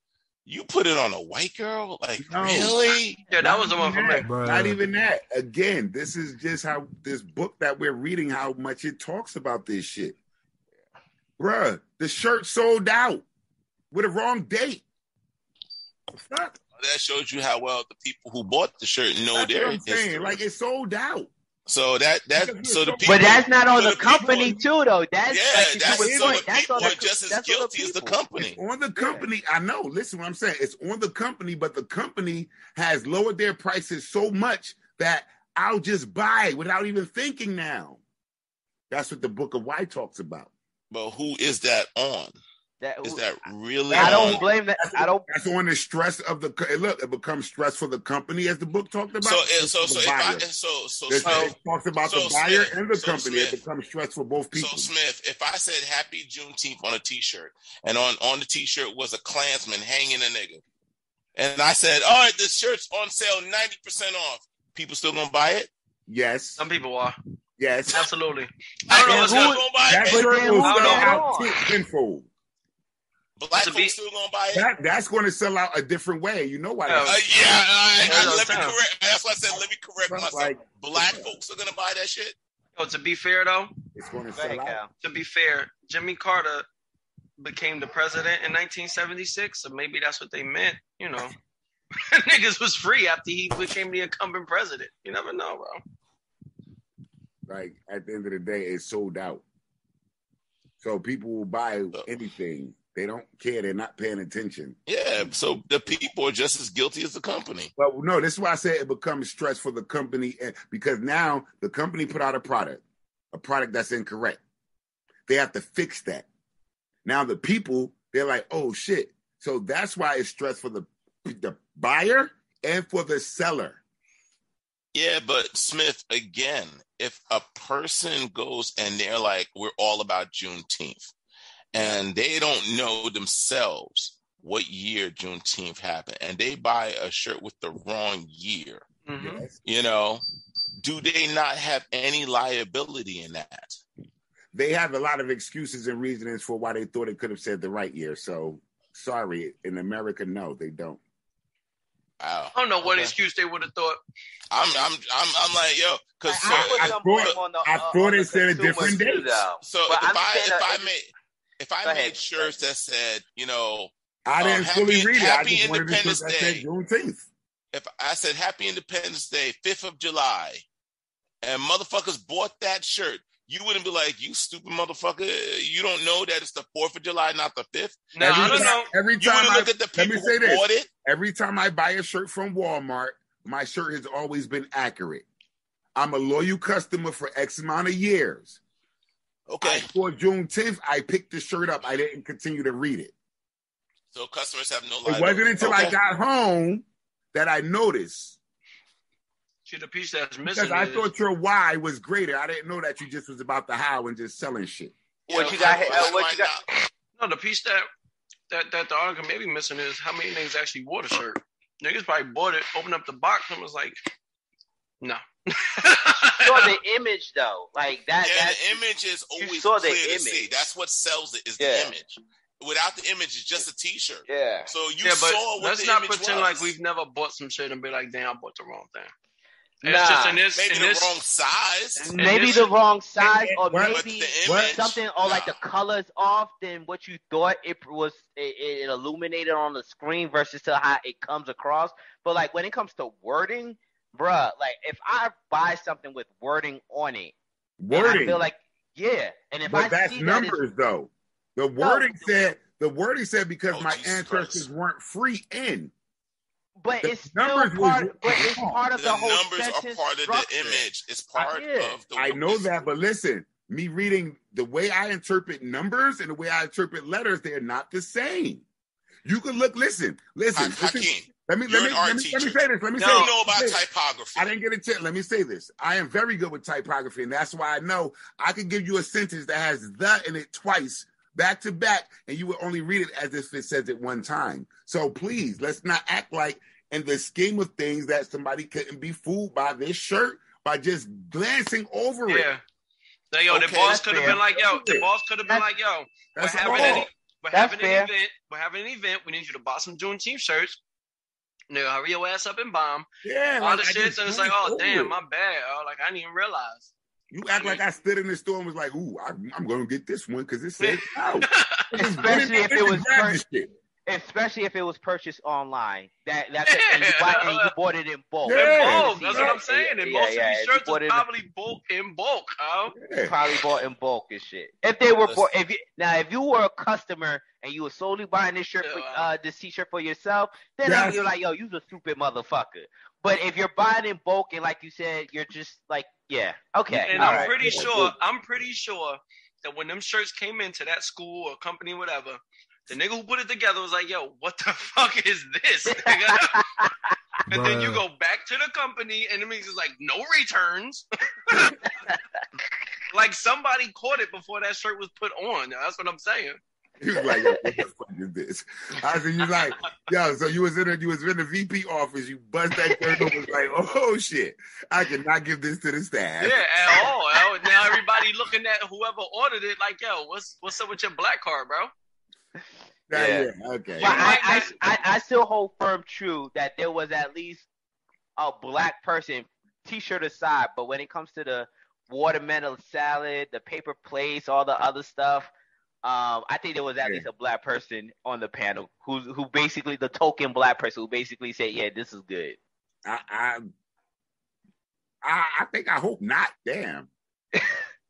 you put it on a white girl? Like, really?
Yeah, that was the one for me.
Not even that. Again, this is just how this book that we're reading, how much it talks about this shit. Bruh, the shirt sold out with a wrong date. Fuck.
That shows you how well the people who bought the shirt know their history.
Like, it sold out.
So the people,
but that's not on the company too, though. That's
just as guilty as the company.
It's on the company. I know. Listen, what I'm saying. It's on the company, but the company has lowered their prices so much that I'll just buy without even thinking now. That's what the Book of Why talks about.
But who is that on? Is that really?
I don't blame that.
That's on the stress of the. Look, it becomes stress for the company, as the book talked about.
So it
talks about the buyer and the company. It becomes stress for both people.
So Smith, if I said Happy Juneteenth on a T-shirt, and on the T-shirt was a Klansman hanging a nigga, and I said, all right, this shirt's on sale 90% off, people still gonna buy it?
Yes.
Some people are.
Yes.
Absolutely. I don't know what's gonna buy it.
That shirt will sell out tenfold.
Black folks still gonna buy it.
That's going to sell out a different way. You know why?
Let me correct. That's why I said let me correct myself. Like, black folks are gonna buy that shit.
Oh, to be fair though,
it's going to sell out.
To be fair, Jimmy Carter became the president in 1976, so maybe that's what they meant. You know, niggas was free after he became the incumbent president. You never know, bro.
Like, at the end of the day, it's sold out. So people will buy anything. They don't care. They're not paying attention.
Yeah, so the people are just as guilty as the company.
But no, this is why I say it becomes stress for the company, because now the company put out a product that's incorrect. They have to fix that. Now the people, they're like, oh shit. So that's why it's stress for the the buyer and for the seller.
Yeah, but Smith, again, if a person goes and they're like, we're all about Juneteenth, and they don't know themselves what year Juneteenth happened, and they buy a shirt with the wrong year, you know, do they not have any liability in that?
They have a lot of excuses and reasonings for why they thought it could have said the right year. So, sorry, in America, no, they don't.
Wow.
I don't know what excuse they would have thought.
I'm like, yo, because
I thought it said a different date.
So if I made shirts that said, you know,
I didn't fully read it.
Happy
I just wanted
Independence
to say Juneteenth.
If I said Happy Independence Day, 5th of July, and motherfuckers bought that shirt, you wouldn't be like, you stupid motherfucker, you don't know that it's the 4th of July, not the 5th?
No, I don't know.
Every time
look at the people who bought it.
Every time I buy a shirt from Walmart, my shirt has always been accurate. I'm a loyal customer for X amount of years.
Okay.
For Juneteenth, I picked the shirt up. I didn't continue to read it.
So customers have no liability.
It wasn't until I got home that I noticed.
See, the piece that's missing
because I thought your why was greater. I didn't know that you just was about the how and just selling shit.
What you got?
No, the piece that the article may be missing is how many niggas actually wore the shirt. Niggas probably bought it, opened up the box, and was like, no.
Saw the image though, like that.
Yeah, the image is always clear to see. That's what sells it is the image. Without the image, it's just a T-shirt.
Yeah.
So you saw what
let's
the
not
image
pretend
was.
like we've never bought some shit and be like, damn, I bought the wrong thing.
Nah.
It's just
maybe the wrong size.
Maybe the wrong size, or maybe
image,
something, or like the colors off than what you thought it was. It illuminated on the screen versus to how it comes across. But like when it comes to wording, bruh, like if I buy something with wording on it, I feel like and if
but
I
that's
see
numbers though. The wording said because my ancestors weren't free in.
But it's still part of the whole
numbers
sentence
are part of
structure.
the image. It's part of the
I know that, but listen, me reading the way I interpret numbers and the way I interpret letters, they're not the same. You can look, listen.
Hakeem,
Let me say this.
You know about typography.
I didn't get a chance. Let me say this. I am very good with typography, and that's why I know I can give you a sentence that has the in it twice, back to back, and you will only read it as if it says it one time. So please, let's not act like in the scheme of things that somebody couldn't be fooled by this shirt by just glancing over it.
Yeah. The boss could have been like, yo. The boss could have been like, yo. We're having an event. We need you to buy some Juneteenth shirts. Nigga, hurry your ass up and bomb.
Yeah.
All the shit. And it's like, oh, damn, my bad. Like, I didn't even realize.
You act like I stood in the store and was like, ooh, I'm going to get this one because it says out.
Especially if it was purchased online. And you bought it in bulk.
Yeah.
In bulk. That's what I'm saying. And most of these shirts are probably in bulk.
Probably bought in bulk and shit. If they were if you were a customer and you were solely buying this shirt, this T-shirt for yourself, then I'd be like, yo, you's a stupid motherfucker. But if you're buying in bulk and like you said, you're just like, okay.
And I'm pretty sure that when them shirts came into that school or company, whatever, the nigga who put it together was like, yo, what the fuck is this, nigga? And then you go back to the company and the niggas is like, no returns. Like somebody caught it before that shirt was put on. That's what I'm saying.
He was like, yo, what the fuck is this? I said, you like, yo, so you was in the VP office, you bust that shirt and was like, oh shit, I cannot give this to the staff.
Yeah, at all. Now everybody looking at whoever ordered it like, yo, what's up with your black card, bro?
Yeah, okay.
But I still hold firm true that there was at least a black person, T-shirt aside, but when it comes to the watermelon salad, the paper plates, all the other stuff, I think there was at least a black person on the panel who basically the token black person who basically said, yeah, this is good.
I think I hope not. Damn.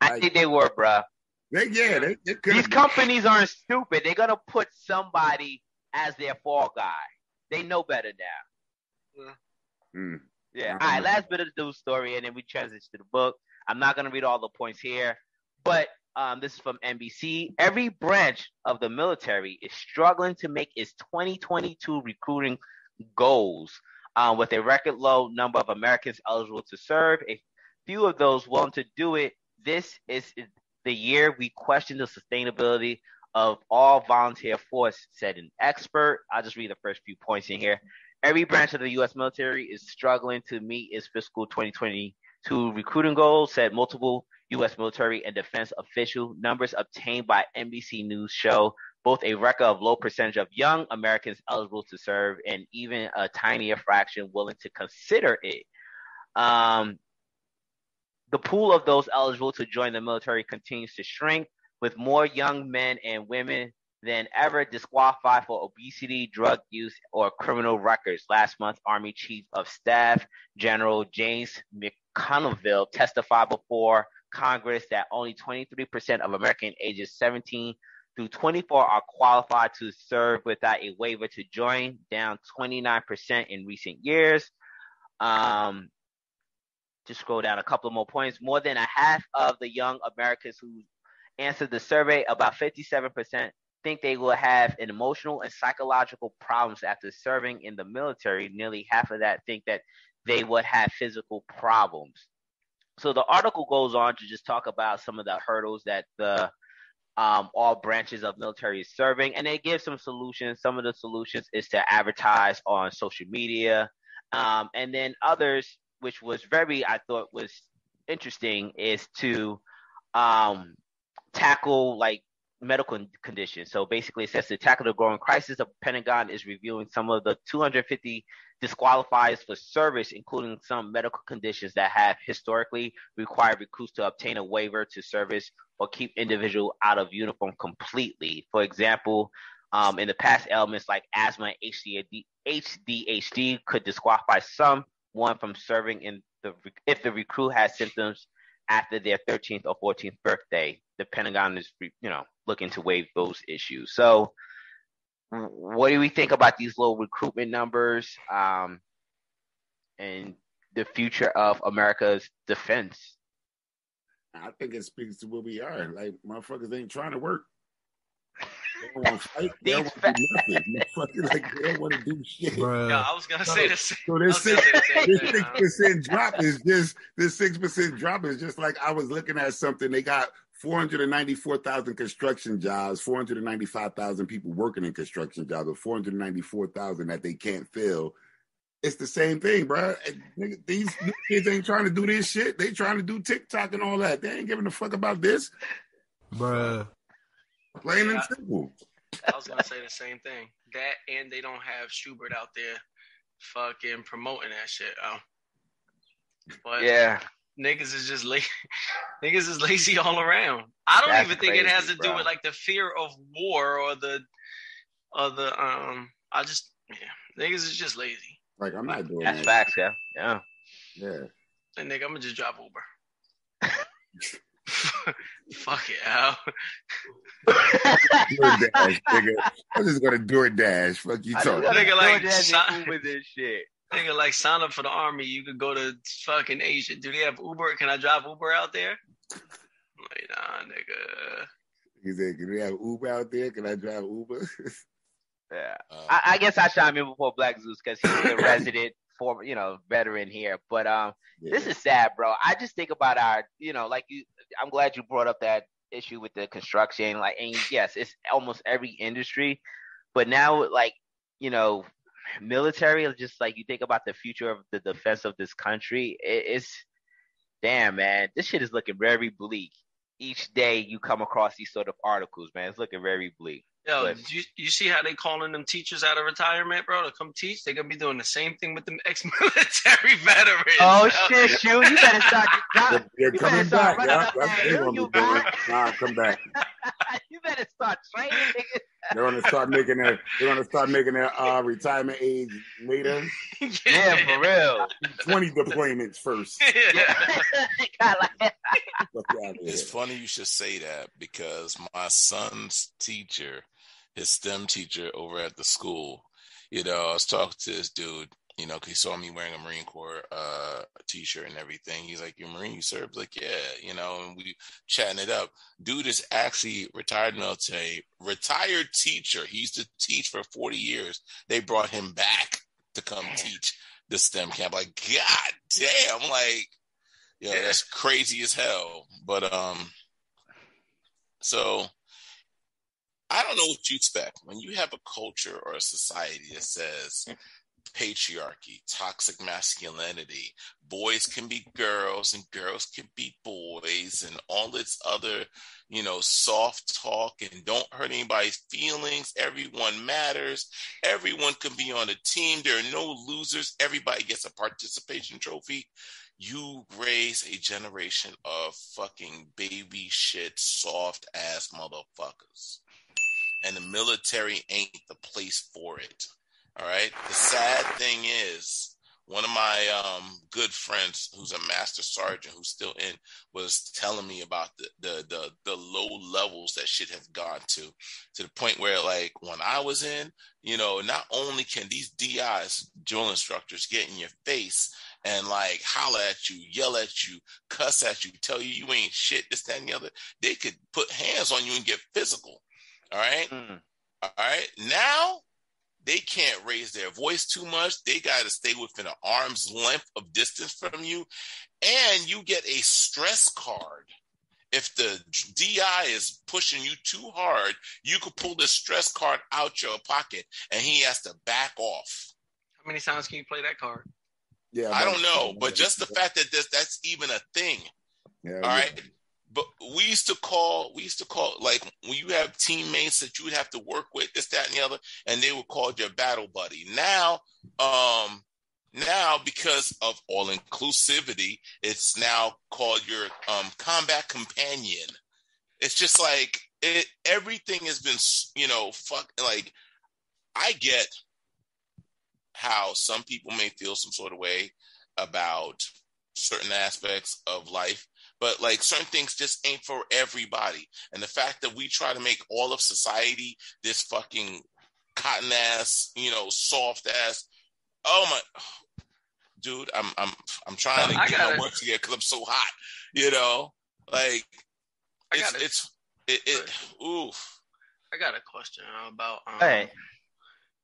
I think they were, bruh.
They
These companies aren't stupid. They're gonna put somebody as their fall guy. They know better now. Yeah. All right. Last bit of the news story, and then we transition to the book. I'm not gonna read all the points here, but this is from NBC. Every branch of the military is struggling to make its 2022 recruiting goals. With a record low number of Americans eligible to serve, a few of those willing to do it, this is the year we question the sustainability of all volunteer force, said an expert. I'll just read the first few points in here. Every branch of the U.S. military is struggling to meet its fiscal 2022 recruiting goals, said multiple U.S. military and defense official. Numbers obtained by NBC News show both a record of low percentage of young Americans eligible to serve and even a tinier fraction willing to consider it. The pool of those eligible to join the military continues to shrink, with more young men and women than ever disqualified for obesity, drug use, or criminal records. Last month, Army Chief of Staff General James McConnell testified before Congress that only 23% of Americans ages 17 through 24 are qualified to serve without a waiver to join, down 29% in recent years. Just scroll down a couple more points. More than a half of the young Americans who answered the survey, about 57%, think they will have an emotional and psychological problems after serving in the military. Nearly half of that think that they would have physical problems. So the article goes on to just talk about some of the hurdles that the all branches of military is serving, and they give some solutions. Some of the solutions is to advertise on social media, and then others, which was I thought was interesting, is to tackle like medical conditions. So basically it says to tackle the growing crisis, the Pentagon is reviewing some of the 250 disqualifiers for service, including some medical conditions that have historically required recruits to obtain a waiver to service or keep individual out of uniform completely. For example, in the past, ailments like asthma and HDHD could disqualify someone from serving if the recruit has symptoms after their 13th or 14th birthday. The Pentagon is, looking to waive those issues. So what do we think about these low recruitment numbers and the future of America's defense?
I think it speaks to where we are. Like, motherfuckers ain't trying to work. They don't want to fight. They don't want to do nothing. Motherfuckers, like, they don't want to do shit.
Yeah, I was gonna say the same.
So this 6% drop is just like, I was looking at something. They got 494,000 construction jobs, 495,000 people working in construction jobs, but 494,000 that they can't fill. It's the same thing, bro. These kids ain't trying to do this shit. They trying to do TikTok and all that. They ain't giving a fuck about this,
bruh.
Plain and simple.
I was gonna say the same thing. That, and they don't have Schubert out there fucking promoting that shit. But yeah, niggas is just lazy. Niggas is lazy all around. I don't even think it has to do with like the fear of war or the niggas is just lazy.
Like, I'm not doing
that. That's facts, yeah.
And nigga, I'm gonna just drive Uber. Fuck it, Al.
DoorDash, nigga. I'm just gonna DoorDash. Fuck you talking.
Nigga, like with this shit. Nigga, like sign up for the army. You could go to fucking Asia. Do they have Uber? Can I drive Uber out there? Like, nah, nigga.
He said, "Can we have Uber out there? Can I drive Uber?"
Yeah, I guess I chime in before Black Zeus because he's the resident veteran here. But This is sad, bro. I just think about our, I'm glad you brought up that issue with the construction. Like, and yes, it's almost every industry, but now, military is just like, you think about the future of the defense of this country. It's damn, man. This shit is looking very bleak. Each day you come across these sort of articles, man. It's looking very bleak.
Yo, you see how they calling them teachers out of retirement, bro, to come teach? They're going to be doing the same thing with them ex-military veterans.
Oh, shit, shoot. You better start.
They're coming back. Come back.
You better start training niggas.
They're going to start making their retirement age later.
Yeah, for real.
20 deployments first.
It's funny you should say that because my son's teacher, his STEM teacher over at the school, I was talking to this dude, cause he saw me wearing a Marine Corps t-shirt and everything. He's like, "You're Marine, you serve?" Like, "Yeah," and we chatting it up. Dude is actually retired military, retired teacher. He used to teach for 40 years. They brought him back to come teach the STEM camp. Like, god damn, like, yeah, that's crazy as hell. But so I don't know what you expect when you have a culture or a society that says patriarchy, toxic masculinity, boys can be girls and girls can be boys, and all this other, soft talk, and don't hurt anybody's feelings. Everyone matters. Everyone can be on a team. There are no losers. Everybody gets a participation trophy. You raise a generation of fucking baby shit, soft ass motherfuckers. And the military ain't the place for it. All right. The sad thing is, one of my good friends, who's a master sergeant, who's still in, was telling me about the low levels that shit has gone to the point where, like, when I was in, not only can these DIs, drill instructors, get in your face and like holler at you, yell at you, cuss at you, tell you you ain't shit, this, that, and the other, they could put hands on you and get physical. All right. All right. Now, they can't raise their voice too much. They got to stay within an arm's length of distance from you. And you get a stress card. If the DI is pushing you too hard, you could pull the stress card out your pocket and he has to back off.
How many times can you play that card?
Yeah,
I don't know. But just the fact that that's even a thing.
Yeah,
all right. But we used to call, like, when you have teammates that you would have to work with, this, that, and the other, and they would call your battle buddy. Now, because of all inclusivity, it's now called your combat companion. It's just like everything has been, like, I get how some people may feel some sort of way about certain aspects of life. But like certain things just ain't for everybody. And the fact that we try to make all of society this fucking cotton ass, soft ass. Oh my, dude, I'm trying to get my work together because I'm so hot. Like oof.
I got a question about
hey.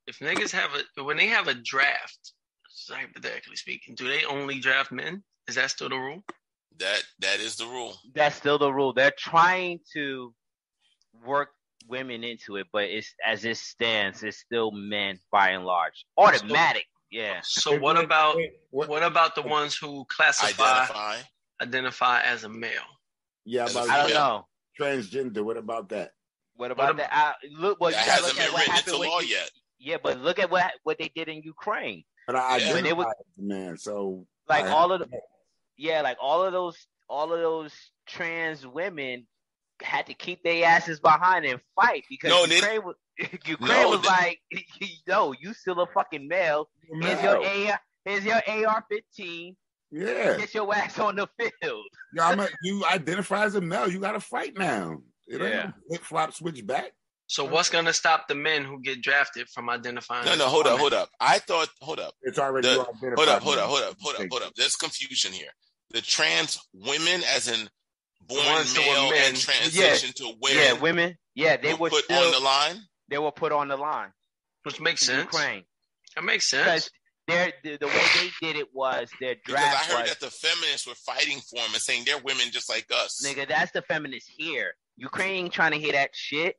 If niggas when they have a draft, hypothetically speaking, do they only draft men? Is that still the rule?
That is the rule.
That's still the rule. They're trying to work women into it, but it's as it stands, it's still men by and large. Automatic, yeah.
So what about the ones who identify as a male?
Yeah,
I don't know.
Transgender. What about that?
What about that? Look, well,
that hasn't been written into law yet.
Yeah, but look at what they did in Ukraine.
But I identify as a man, so
like all of those trans women had to keep their asses behind and fight because Ukraine was like, no, you still a fucking male. Here's your AR-15.
Yeah.
Get your ass on the field.
You identify as a male. You got to fight now. Flip flop switch back.
So what's going to stop the men who get drafted from identifying?
No, hold up. Hold up.
It's already
identified. Hold up. There's confusion here. The trans women, as in born male and transition to women.
Yeah, women. Yeah, they were
put on the line.
They were put on the line.
Which makes sense.
Ukraine.
That makes sense.
Because the way they did it was their draft.
Because I heard that the feminists were fighting for them and saying they're women just like us.
Nigga, that's the feminists here. Ukraine ain't trying to hear that shit.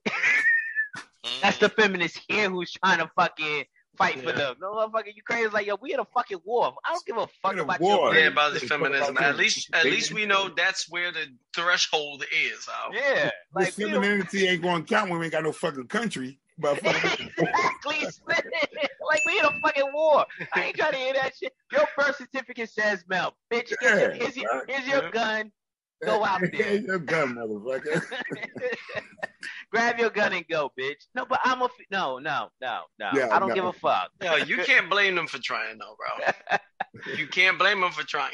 That's the feminists here who's trying to fucking fight for them. No motherfucking Ukraine is like, yo, we in a fucking war. I don't give a fuck about your
about the feminism. At least we know that's where the threshold is.
Yeah,
like femininity ain't going to count when we ain't got no fucking country.
Exactly. Like we in a fucking war. I ain't trying to hear that shit. Your birth certificate says Mel. Bitch, here's your gun. Go out there.
Here's your gun, motherfucker.
Grab your gun and go, bitch. No, but no. Yeah, I don't give a fuck.
No, you can't blame them for trying, though, bro. You can't blame them for trying.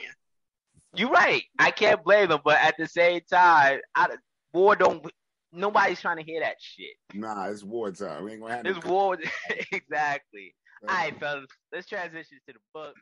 You're right. I can't blame them, but at the same time, nobody's trying to hear that shit.
Nah, it's war time. We ain't gonna have
war. Exactly. All right, fellas. Let's transition to the book.